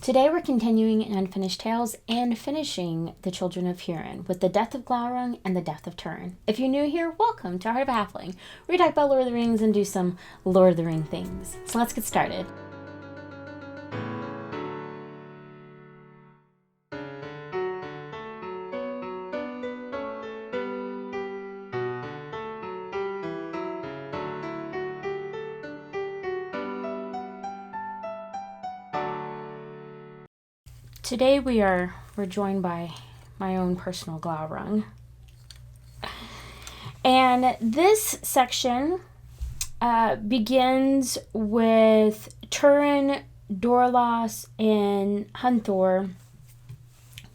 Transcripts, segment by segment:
Today we're continuing in Unfinished Tales and finishing the Children of Hurin with the death of Glaurung and the death of Turin. If you're new here, welcome to Heart of a Halfling, where we talk about Lord of the Rings and do some Lord of the Ring things. So let's get started. Today we're joined by my own personal Glaurung. And this section begins with Turin, Dorlas, and Hunthor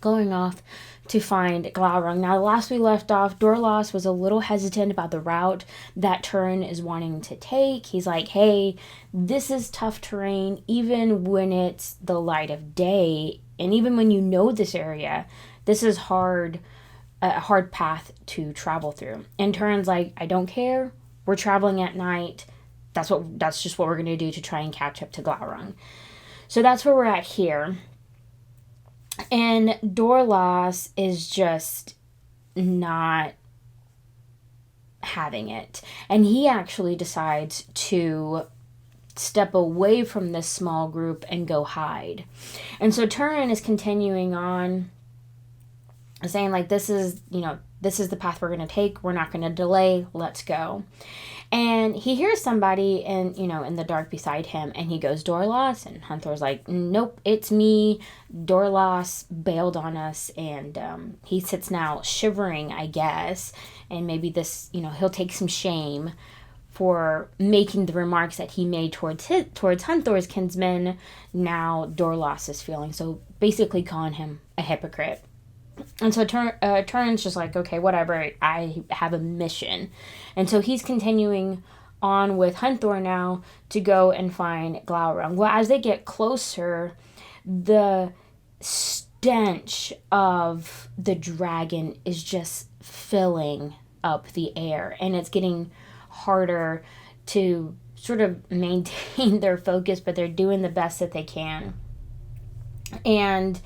going off to find Glaurung. Now, the last we left off, Dorlas was a little hesitant about the route that Turin is wanting to take. He's like, hey, this is tough terrain, even when it's the light of day. And even when you know this area, this is a hard path to travel through. And Turin's like, I don't care. We're traveling at night. That's just what we're going to do to try and catch up to Glaurung. So that's where we're at here. And Dorlas is just not having it. And he actually decides to step away from this small group and go hide. And so Turin is continuing on, saying like, this is the path we're going to take. We're not going to delay. Let's go. And he hears somebody in the dark beside him, and he goes, Dorlas? And Hunthor's like, nope, it's me. Dorlas bailed on us, and he sits now shivering, I guess, and maybe this, he'll take some shame for making the remarks that he made towards Hunthor's kinsmen. Now Dorlas is feeling, so basically calling him a hypocrite. And so Turin's just like, okay, whatever, I have a mission. And so he's continuing on with Hunthor now to go and find Glaurung. Well, as they get closer, the stench of the dragon is just filling up the air, and it's getting harder to sort of maintain their focus, but they're doing the best that they can. And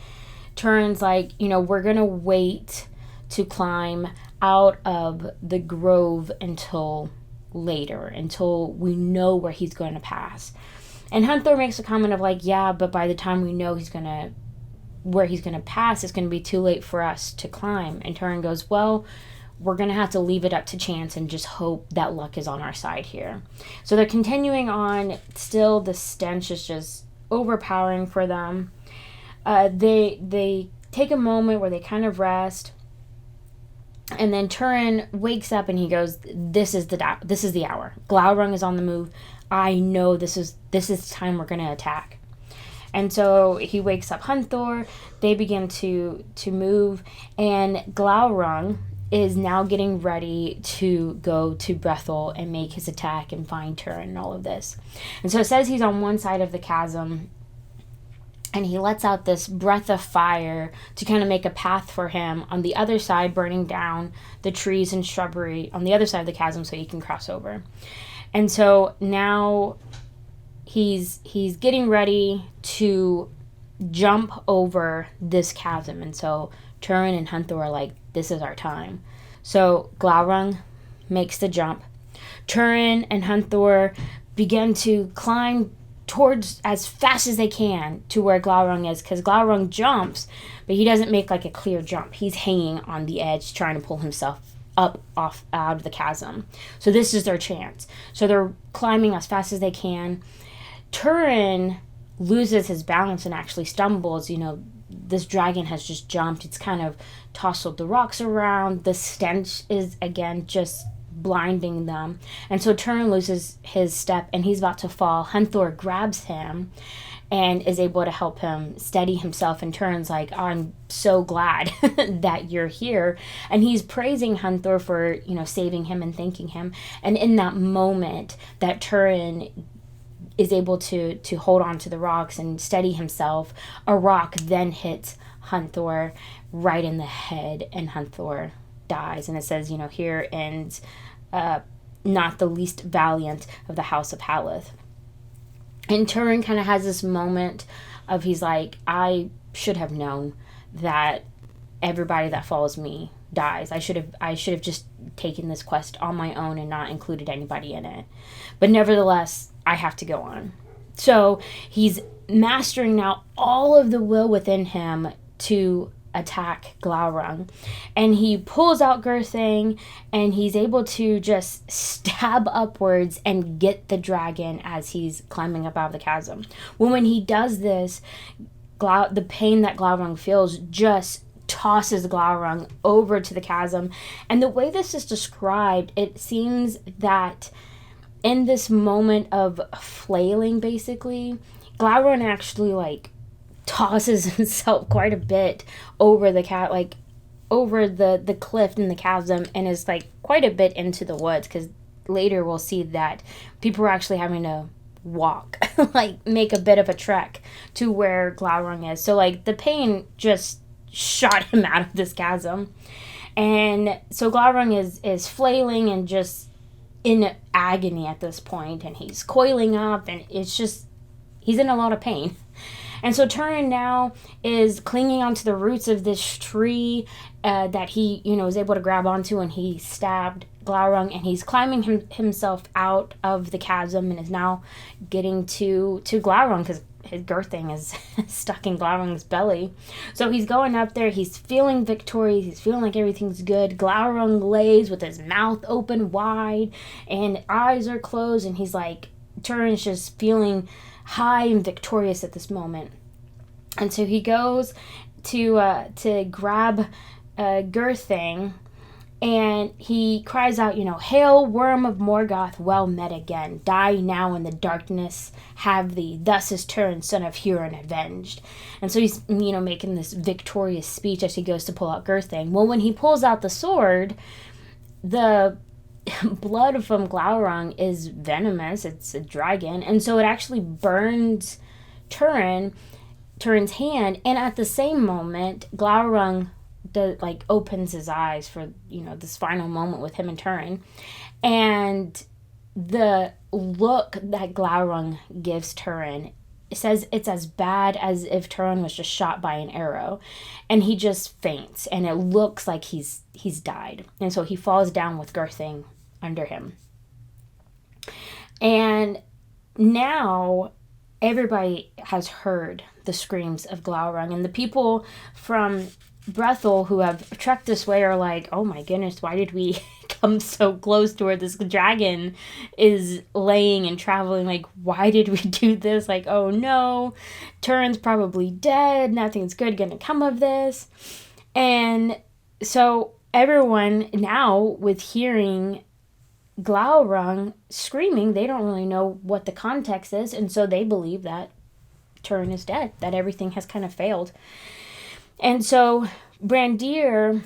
Turin's like, we're going to wait to climb out of the grove until later, until we know where he's going to pass. And Hunthor makes a comment of like, yeah, but by the time we know where he's going to pass, it's going to be too late for us to climb. And Turin goes, well, we're going to have to leave it up to chance and just hope that luck is on our side here. So they're continuing on. Still, the stench is just overpowering for them. They take a moment where they kind of rest, and then Turin wakes up and he goes, this is the hour. Glaurung is on the move. I know this is the time we're going to attack. And so he wakes up Hunthor. They begin to move, and Glaurung is now getting ready to go to Brethil and make his attack and find Turin and all of this. And so it says he's on one side of the chasm, and he lets out this breath of fire to kind of make a path for him on the other side, burning down the trees and shrubbery on the other side of the chasm so he can cross over. And so now he's getting ready to jump over this chasm. And so Turin and Hunthor are like, this is our time. So Glaurung makes the jump. Turin and Hunthor begin to climb towards as fast as they can to where Glaurung is, because Glaurung jumps, but he doesn't make like a clear jump. He's hanging on the edge trying to pull himself out of the chasm. So this is their chance. So they're climbing as fast as they can. Turin loses his balance and actually stumbles. This dragon has just jumped. It's kind of tousled the rocks around. The stench is, again, just blinding them. And so Turin loses his step, and he's about to fall. Hunthor grabs him and is able to help him steady himself. And Turin's like, I'm so glad that you're here. And he's praising Hunthor for, saving him and thanking him. And in that moment that Turin is able to hold on to the rocks and steady himself, a rock then hits Hunthor right in the head, and Hunthor dies. And it says, here ends not the least valiant of the House of Haleth. And Turin kind of has this moment he's like, I should have known that everybody that follows me dies. I should have just taken this quest on my own and not included anybody in it. But nevertheless, I have to go on. So he's mastering now all of the will within him to attack Glaurung. And he pulls out Girthing, and he's able to just stab upwards and get the dragon as he's climbing up out of the chasm. Well, when he does this, the pain that Glaurung feels just tosses Glaurung over to the chasm. And the way this is described, it seems that in this moment of flailing, basically, Glaurung actually like tosses himself quite a bit over the over the cliff in the chasm, and is like quite a bit into the woods, because later we'll see that people are actually having to walk like make a bit of a trek to where Glaurung is. So like the pain just shot him out of this chasm. And so Glaurung is flailing and just in agony at this point, and he's coiling up, and it's just, he's in a lot of pain. And so Turin now is clinging onto the roots of this tree that he, is able to grab onto, and he stabbed Glaurung, and he's climbing himself out of the chasm, and is now getting to Glaurung, because his Girthing is stuck in Glaurung's belly. So he's going up there, he's feeling victorious, he's feeling like everything's good. Glaurung lays with his mouth open wide, and eyes are closed, and he's like, Turin's just feeling high and victorious at this moment. And so he goes to grab Girthing, and he cries out, "Hail, worm of Morgoth, well met again. Die now in the darkness, have thee. Thus is Turin, son of Hurin, avenged." And so he's, making this victorious speech as he goes to pull out Girthing. Well, when he pulls out the sword, the blood from Glaurung is venomous. It's a dragon. And so it actually burns Turin's hand. And at the same moment, Glaurung opens his eyes for, this final moment with him and Turin. And the look that Glaurung gives Turin, it says it's as bad as if Turin was just shot by an arrow. And he just faints, and it looks like he's died. And so he falls down with Girthing under him. And now everybody has heard the screams of Glaurung, and the people from Brethel who have trekked this way are like, oh my goodness, why did we come so close to where this dragon is laying and traveling? Like, why did we do this? Like, oh no, Turin's probably dead, nothing's good gonna come of this. And so everyone now, with hearing Glaurung screaming, they don't really know what the context is, and so they believe that Turin is dead, that everything has kind of failed. And so Brandir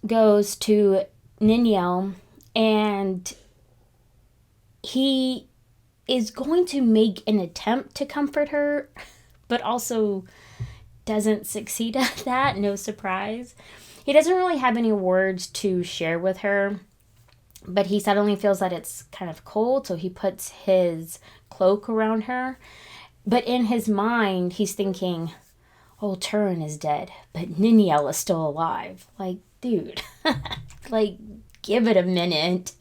goes to Niniel, and he is going to make an attempt to comfort her, but also doesn't succeed at that. No surprise. He doesn't really have any words to share with her, but he suddenly feels that it's kind of cold, so he puts his cloak around her. But in his mind, he's thinking, oh, Turin is dead, but Niniel is still alive. Like, dude, give it a minute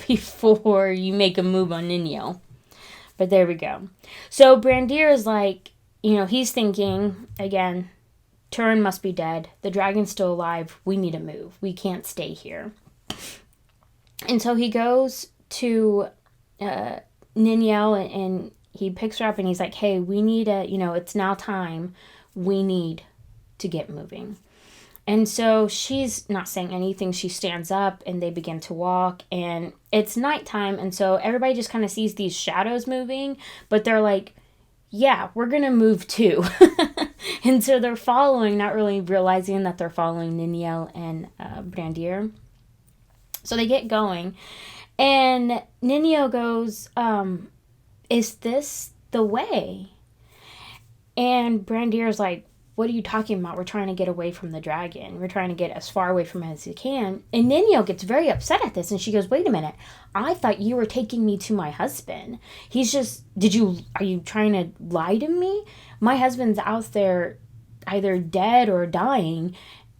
before you make a move on Niniel. But there we go. So Brandir is like, he's thinking, again, Turin must be dead. The dragon's still alive. We need to move. We can't stay here. And so he goes to Niniel, and he picks her up, and he's like, hey, we need it's now time. We need to get moving. And so she's not saying anything. She stands up, and they begin to walk, and it's nighttime. And so everybody just kind of sees these shadows moving, but they're like, yeah, we're going to move too. And so they're following, not really realizing that they're following Niniel and Brandir. So they get going, and Niniel goes, is this the way? And Brandir's like, what are you talking about? We're trying to get away from the dragon. We're trying to get as far away from it as we can. And Ninio gets very upset at this, and she goes, wait a minute. I thought you were taking me to my husband. Are you trying to lie to me? My husband's out there either dead or dying,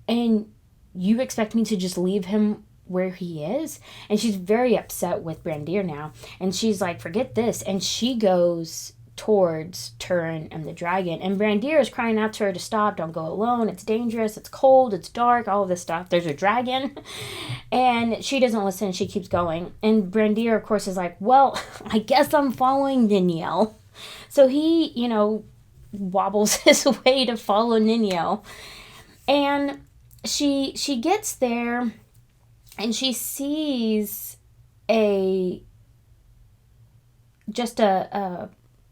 and you expect me to just leave him where he is? And she's very upset with Brandir now. And she's like, forget this. And she goes towards Turin and the dragon. And Brandir is crying out to her to stop. Don't go alone. It's dangerous. It's cold. It's dark. All of this stuff. There's a dragon. And she doesn't listen. She keeps going. And Brandir, of course, is like, well, I guess I'm following Ninio. So he, wobbles his way to follow Ninio. And she gets there, and she sees a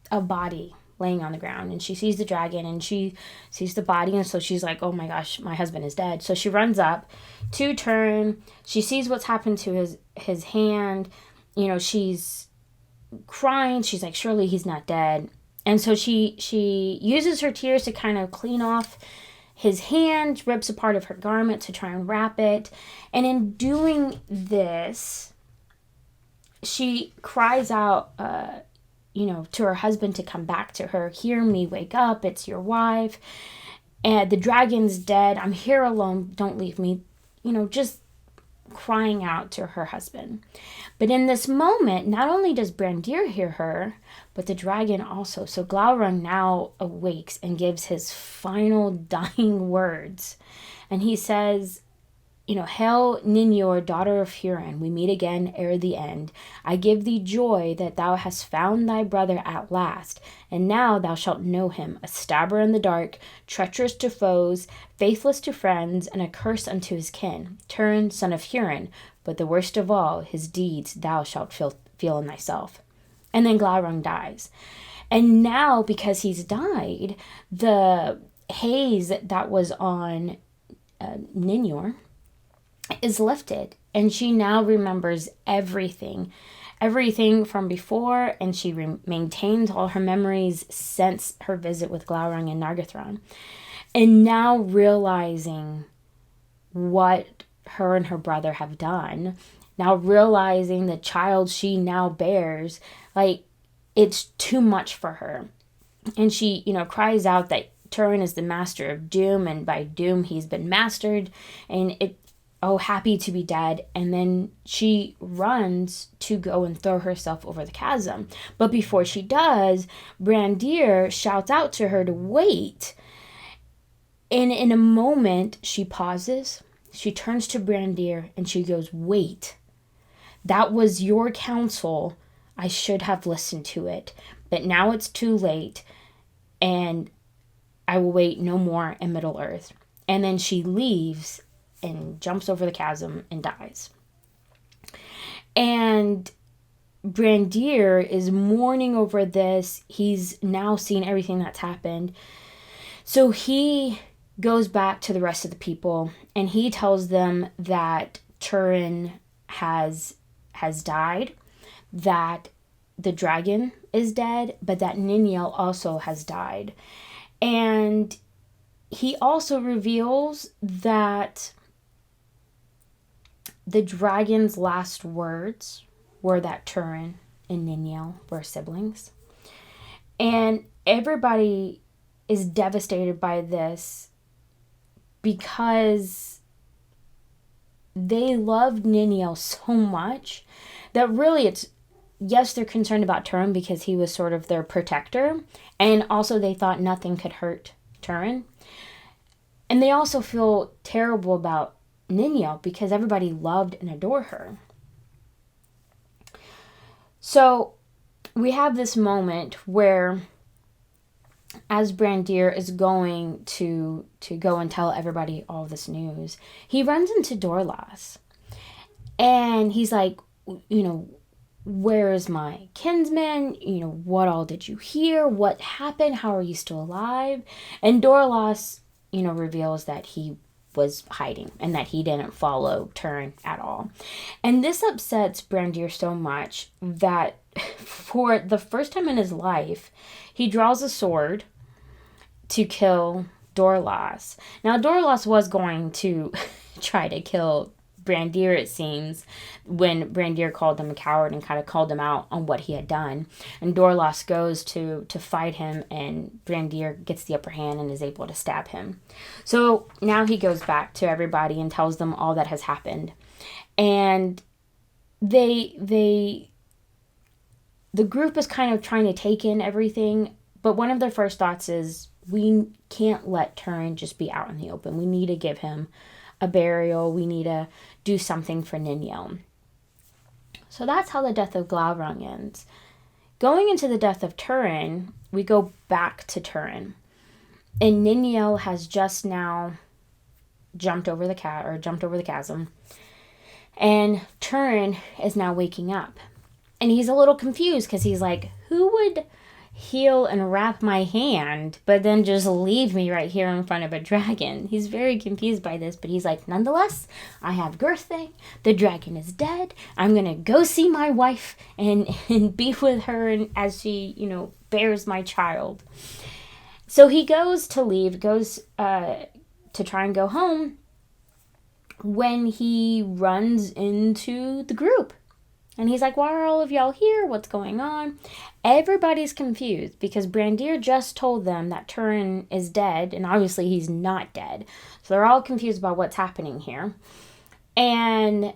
body laying on the ground, and she sees the dragon, and she sees the body, and so she's like, oh my gosh, my husband is dead. So she runs up to Turin. She sees what's happened to his hand. She's crying. She's like, surely he's not dead. And so she uses her tears to kind of clean off his hand, rips a part of her garment to try and wrap it. And in doing this, she cries out, to her husband to come back to her. Hear me, wake up, it's your wife. And the dragon's dead. I'm here alone. Don't leave me. Just crying out to her husband. But in this moment, not only does Brandir hear her, but the dragon also. So Glaurung now awakes and gives his final dying words. And he says, Hail Ninor, daughter of Hurin, we meet again ere the end. I give thee joy that thou hast found thy brother at last, and now thou shalt know him, a stabber in the dark, treacherous to foes, faithless to friends, and a curse unto his kin. Turin, son of Hurin, but the worst of all, his deeds thou shalt feel in thyself. And then Glaurung dies. And now, because he's died, the haze that was on Ninor is lifted, and she now remembers everything from before, and she maintains all her memories since her visit with Glaurung and Nargothrond. And now realizing what her and her brother have done, now realizing the child she now bears, it's too much for her. And she, cries out that Turin is the master of doom, and by doom he's been mastered, and happy to be dead. And then she runs to go and throw herself over the chasm. But before she does, Brandir shouts out to her to wait. And in a moment, she pauses. She turns to Brandir and she goes, wait. That was your counsel. I should have listened to it. But now it's too late. And I will wait no more in Middle Earth. And then she leaves and jumps over the chasm and dies. And Brandir is mourning over this. He's now seen everything that's happened. So he goes back to the rest of the people, and he tells them that Turin has died, that the dragon is dead, but that Ninio also has died. And he also reveals that the dragon's last words were that Turin and Ninio were siblings. And everybody is devastated by this because they loved Ninio so much that really yes, they're concerned about Turin because he was sort of their protector. And also they thought nothing could hurt Turin. And they also feel terrible about Ninio because everybody loved and adored her. So we have this moment where, as Brandir is going to go and tell everybody all this news, he runs into Dorlas. And he's like, where is my kinsman? What all did you hear? What happened? How are you still alive? And Dorlas, reveals that he was hiding and that he didn't follow Turin at all. And this upsets Brandir so much that for the first time in his life, he draws a sword to kill Dorlas. Now, Dorlas was going to try to kill Brandir, it seems, when Brandir called him a coward and kind of called him out on what he had done. And Dorlas goes to fight him, and Brandir gets the upper hand and is able to stab him. So now he goes back to everybody and tells them all that has happened. And the group is kind of trying to take in everything, but one of their first thoughts is, we can't let Turin just be out in the open. We need to give him a burial. We need to do something for Ninjel. So that's how the death of Glaurung ends. Going into the death of Turin, we go back to Turin. And Ninjel has just now jumped over the chasm. And Turin is now waking up. And he's a little confused because he's like, who would heal and wrap my hand, but then just leave me right here in front of a dragon? He's very confused by this, but he's like, nonetheless, I have Girthing. The dragon is dead. I'm going to go see my wife and be with her and as she, bears my child. So he goes to try and go home when he runs into the group. And he's like, why are all of y'all here? What's going on? Everybody's confused because Brandir just told them that Turin is dead, and obviously he's not dead. So they're all confused about what's happening here. And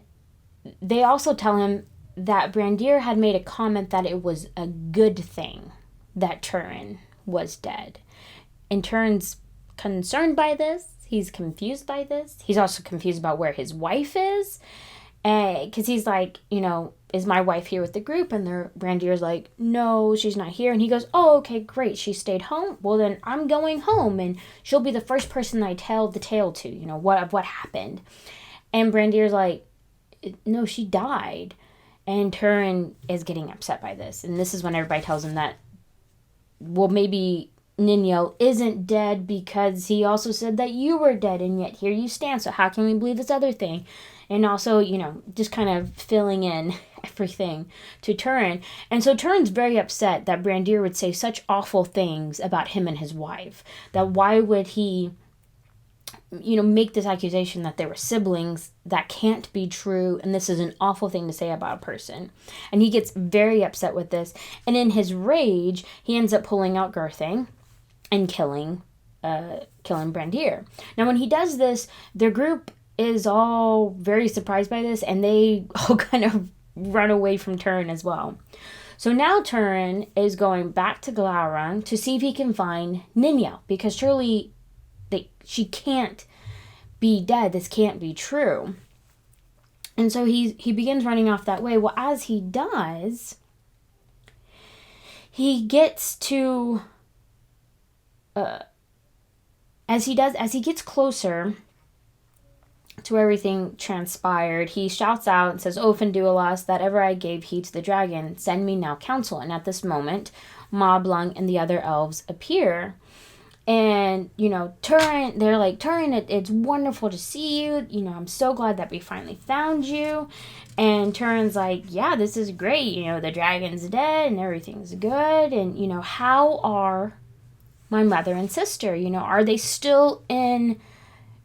they also tell him that Brandir had made a comment that it was a good thing that Turin was dead. And Turin's concerned by this. He's confused by this. He's also confused about where his wife is. Because he's like, is my wife here with the group? And Brandir's like, no, she's not here. And he goes, oh, okay, great. She stayed home. Well, then I'm going home, and she'll be the first person I tell the tale to, what happened. And Brandir's like, no, she died. And Turin is getting upset by this. And this is when everybody tells him that, well, maybe Ninjel isn't dead because he also said that you were dead, and yet here you stand. So how can we believe this other thing? And also, just kind of filling in everything to Turin. And so Turin's very upset that Brandir would say such awful things about him and his wife. That why would he, make this accusation that they were siblings? That can't be true. And this is an awful thing to say about a person. And he gets very upset with this. And in his rage, he ends up pulling out Girthing and killing Brandir. Now, when he does this, their group is all very surprised by this, and they all kind of run away from Turin as well. So now Turin is going back to Glaurung to see if he can find Ninjel, because surely she can't be dead. This can't be true. And so he begins running off that way. Well, as he does, he gets to as he gets closer to where everything transpired, he shouts out and says, Ofen Duelas, that ever I gave heed to the dragon, send me now counsel. And at this moment, Moblung and the other elves appear. And, Turin, they're like, Turin, it's wonderful to see you. I'm so glad that we finally found you. And Turin's like, yeah, this is great. The dragon's dead and everything's good. And, how are my mother and sister? Are they still in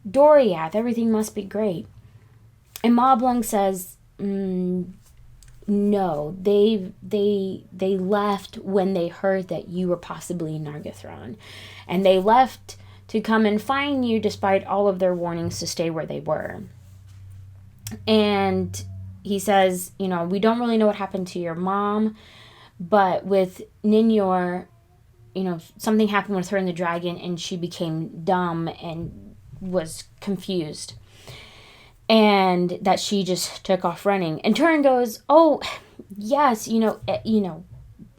Doriath? Everything must be great. And Moblung says, no, they left when they heard that you were possibly in Nargothrond. And they left to come and find you despite all of their warnings to stay where they were. And he says, we don't really know what happened to your mom, but with Ninjor, something happened with her and the dragon, and she became dumb and was confused, and that she just took off running. And Turin goes, oh yes,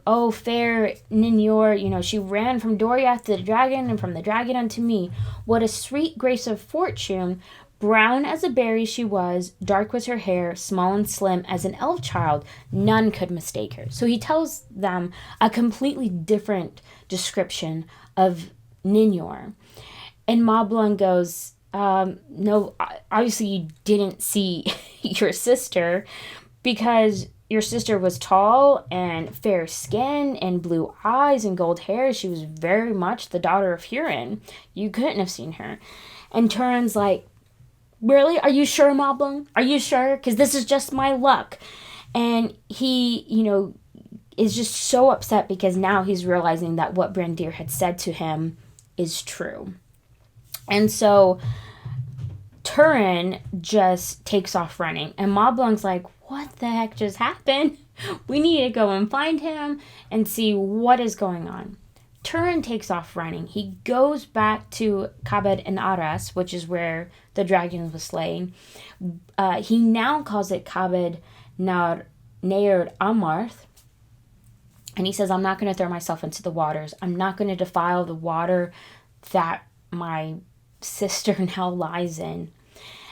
oh fair Ninjor, she ran from Doriath to the dragon, and from the dragon unto me. What a sweet grace of fortune! Brown as a berry she was, dark was her hair, small and slim as an elf child. None could mistake her. So he tells them a completely different description of Ninjor. And Moblung goes, no, obviously you didn't see your sister, because your sister was tall and fair skin and blue eyes and gold hair. She was very much the daughter of Hurin. You couldn't have seen her. And Turin's like, really? Are you sure, Moblung? Are you sure? Because this is just my luck. And he, is just so upset because now he's realizing that what Brandir had said to him is true. And so Turin just takes off running. And Moblung's like, what the heck just happened? We need to go and find him and see what is going on. Turin takes off running. He goes back to Kabed and Aras, which is where the dragon was slain. He now calls it Kabed Nair Amarth. And he says, I'm not going to throw myself into the waters. I'm not going to defile the water that my sister now lies in.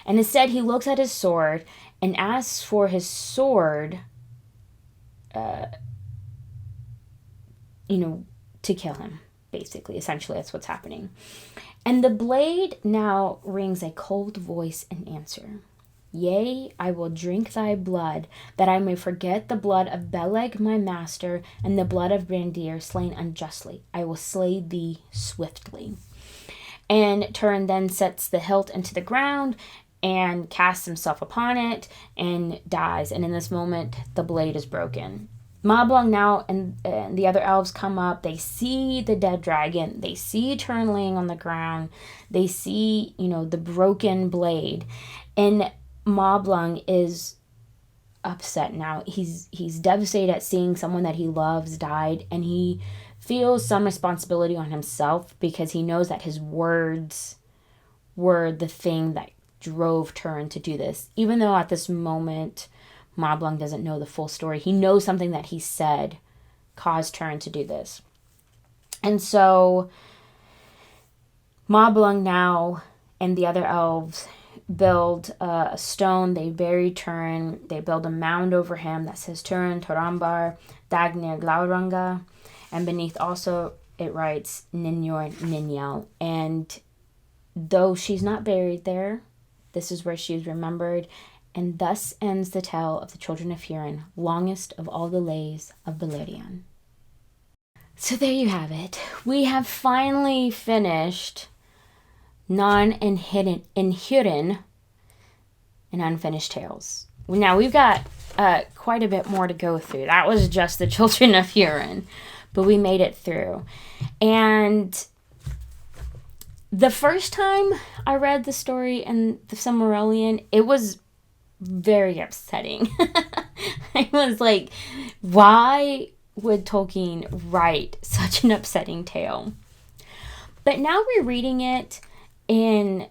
And instead, he looks at his sword and asks for his sword, to kill him, basically. Essentially, that's what's happening. And the blade now rings a cold voice in answer. Yea, I will drink thy blood, that I may forget the blood of Beleg my master, and the blood of Brandir slain unjustly. I will slay thee swiftly. And Turin then sets the hilt into the ground and casts himself upon it and dies. And in this moment, the blade is broken. Moblung now and the other elves come up. They see the dead dragon. They see Turin laying on the ground. They see, the broken blade. And Moblung is upset now. He's devastated at seeing someone that he loves died, and he feels some responsibility on himself because he knows that his words were the thing that drove Turin to do this. Even though at this moment Moblung doesn't know the full story, he knows something that he said caused Turin to do this. And so Moblung now and the other elves build a stone. They bury Turin. They build a mound over him that says Turin Torambar Dagnir Glaurunga. And beneath also it writes Ninyor Ninyel. And though she's not buried there, this is where she is remembered. And thus ends the tale of the Children of Hurin, longest of all the lays of Beleriand. So there you have it. We have finally finished Non and Hurin and Unfinished Tales. Now we've got quite a bit more to go through. That was just the Children of Hurin, but we made it through. And the first time I read the story in the Silmarillion, it was very upsetting. I was like, why would Tolkien write such an upsetting tale? But now rereading it in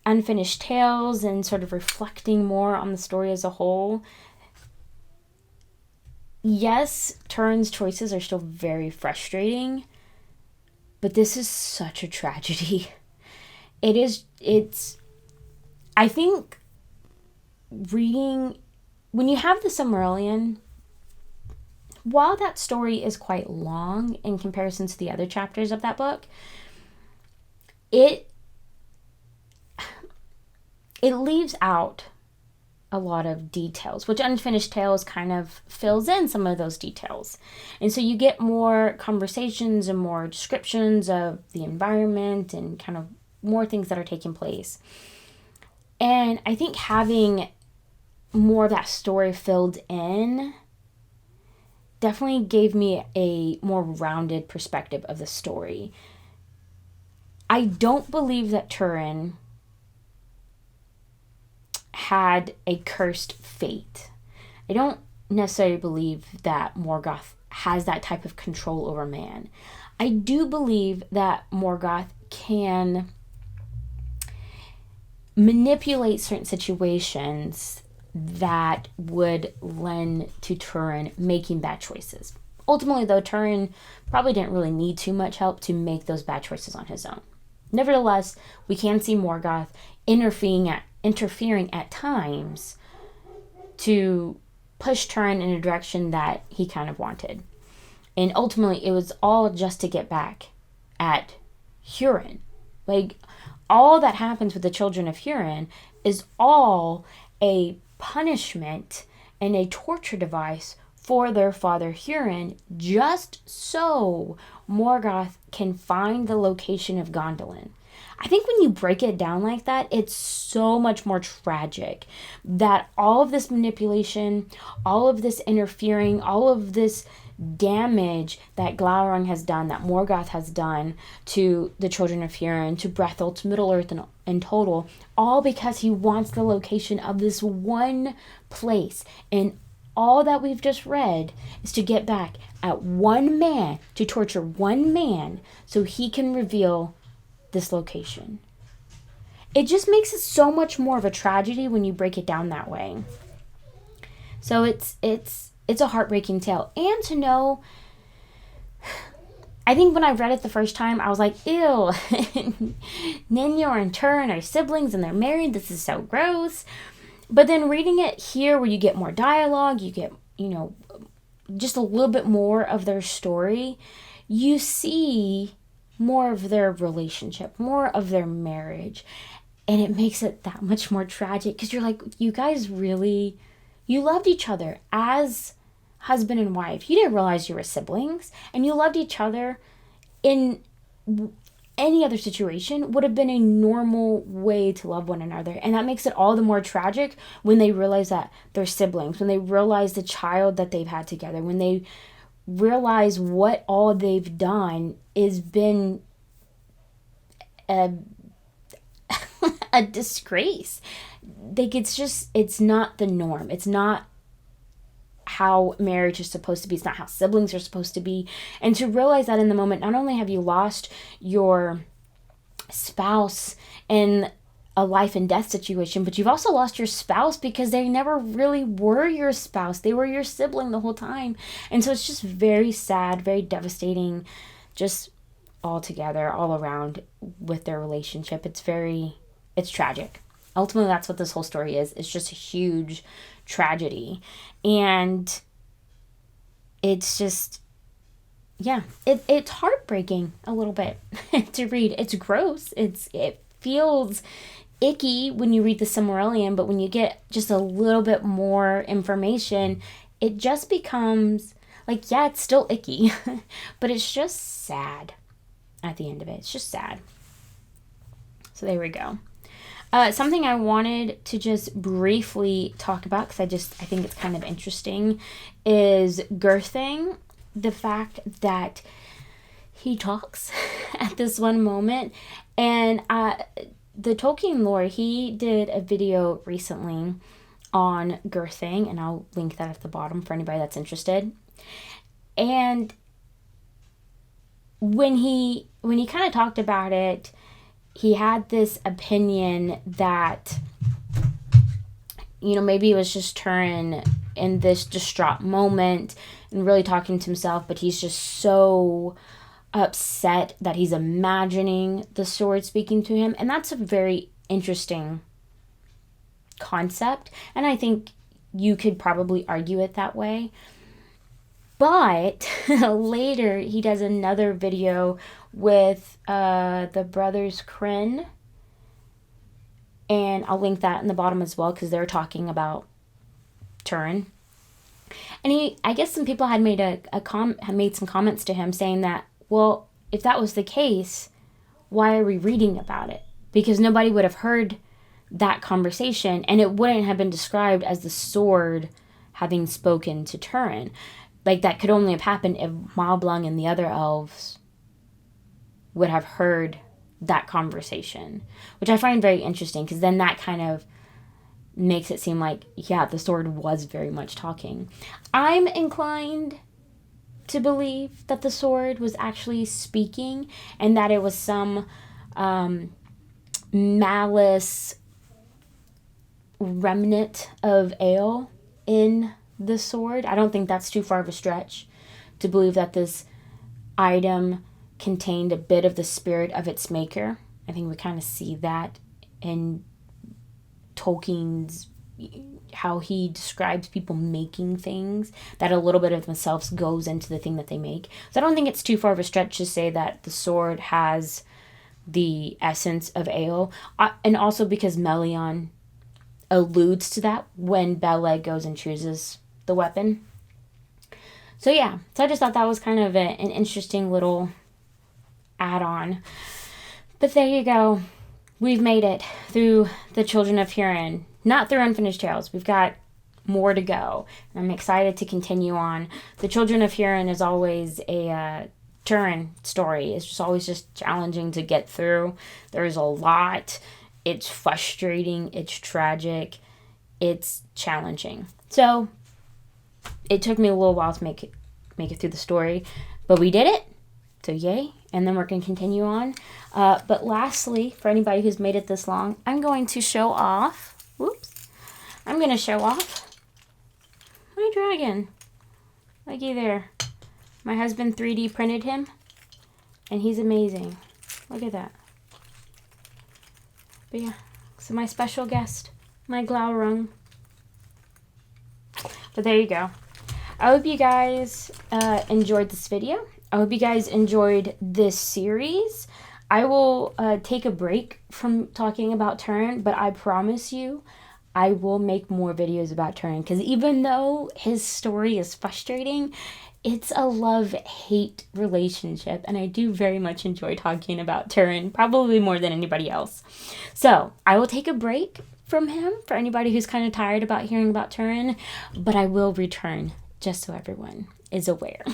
Unfinished Tales and sort of reflecting more on the story as a whole, yes, Turin's choices are still very frustrating, but this is such a tragedy. I think reading, when you have the Silmarillion, while that story is quite long in comparison to the other chapters of that book, it leaves out a lot of details, which Unfinished Tales kind of fills in some of those details. And so you get more conversations and more descriptions of the environment and kind of more things that are taking place. And I think having more of that story filled in definitely gave me a more rounded perspective of the story. I don't believe that Turin had a cursed fate. I don't necessarily believe that Morgoth has that type of control over man. I do believe that Morgoth can manipulate certain situations that would lend to Turin making bad choices. Ultimately, though, Turin probably didn't really need too much help to make those bad choices on his own. Nevertheless, we can see Morgoth interfering at times to push Turin in a direction that he kind of wanted. And ultimately, it was all just to get back at Hurin. Like, all that happens with the Children of Hurin is all a punishment and a torture device for their father Hurin, just so Morgoth can find the location of Gondolin. I think when you break it down like that, it's so much more tragic that all of this manipulation, all of this interfering, all of this damage that Glaurung has done, that Morgoth has done to the Children of Hurin, to Brethil, to Middle-earth in total, all because he wants the location of this one place. And all that we've just read is to get back at one man, to torture one man, so he can reveal this location. It just makes it so much more of a tragedy when you break it down that way. So it's a heartbreaking tale. And to know, I think when I read it the first time, I was like, ew, Ninjor and Turin are siblings and they're married. This is so gross. But then reading it here, where you get more dialogue, you get, just a little bit more of their story, you see more of their relationship, more of their marriage. And it makes it that much more tragic, because you're like, you guys really, you loved each other as husband and wife. You didn't realize you were siblings, and you loved each other in any other situation would have been a normal way to love one another. And that makes it all the more tragic when they realize that they're siblings, when they realize the child that they've had together, when they realize what all they've done is been a disgrace. Like, it's not the norm. It's not how marriage is supposed to be. It's not how siblings are supposed to be. And to realize that in the moment, not only have you lost your spouse in a life and death situation, but you've also lost your spouse because they never really were your spouse. They were your sibling the whole time. And so it's just very sad, very devastating, just all together, all around with their relationship. It's tragic. Ultimately, that's what this whole story is. It's just a huge tragedy. And it's just, yeah, it's heartbreaking a little bit to read. It's gross. It feels icky when you read the Silmarillion, but when you get just a little bit more information, it just becomes like, yeah, it's still icky, but it's just sad at the end of it. It's just sad. So there we go. Something I wanted to just briefly talk about, because I think it's kind of interesting, is Glaurung. The fact that he talks at this one moment. And the Tolkien lore, he did a video recently on Glaurung, and I'll link that at the bottom for anybody that's interested. And when he kind of talked about it, he had this opinion that, maybe it was just Turin in this distraught moment and really talking to himself, but he's just so upset that he's imagining the sword speaking to him. And that's a very interesting concept, and I think you could probably argue it that way. But later he does another video with the brothers Kryn, and I'll link that in the bottom as well, because they're talking about Turin. And I guess some people had made had made some comments to him saying that, well, if that was the case, why are we reading about it? Because nobody would have heard that conversation, and it wouldn't have been described as the sword having spoken to Turin. Like, that could only have happened if Malblung and the other elves would have heard that conversation, which I find very interesting, because then that kind of makes it seem like, yeah, the sword was very much talking. I'm inclined to believe that the sword was actually speaking, and that it was some malice remnant of ale in the sword. I don't think that's too far of a stretch to believe that this item contained a bit of the spirit of its maker. I think we kind of see that in Tolkien's, how he describes people making things, that a little bit of themselves goes into the thing that they make. So I don't think it's too far of a stretch to say that the sword has the essence of ale. And also because Melion alludes to that when Beleg goes and chooses the weapon. So yeah, so I just thought that was kind of an interesting little add-on. But there you go. We've made it through the Children of Hurin. Not through Unfinished Tales. We've got more to go. I'm excited to continue on. The Children of Hurin is always a Turin story. It's just always just challenging to get through. There's a lot. It's frustrating. It's tragic. It's challenging. So it took me a little while to make it through the story, but we did it. So yay. And then we're going to continue on. But lastly, for anybody who's made it this long, I'm going to show off. I'm going to show off my dragon. Looky there. My husband 3D printed him, and he's amazing. Look at that. But yeah, so my special guest, my Glaurung. But there you go. I hope you guys enjoyed this video. I hope you guys enjoyed this series. I will take a break from talking about Turin, but I promise you, I will make more videos about Turin, because even though his story is frustrating, it's a love-hate relationship, and I do very much enjoy talking about Turin, probably more than anybody else. So I will take a break from him for anybody who's kind of tired about hearing about Turin, but I will return, just so everyone is aware.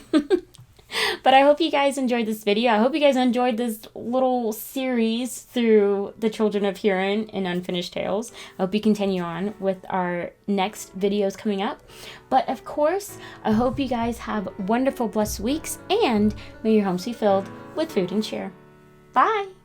But I hope you guys enjoyed this video. I hope you guys enjoyed this little series through the Children of Hurin and Unfinished Tales. I hope you continue on with our next videos coming up. But of course, I hope you guys have wonderful, blessed weeks, and may your homes be filled with food and cheer. Bye!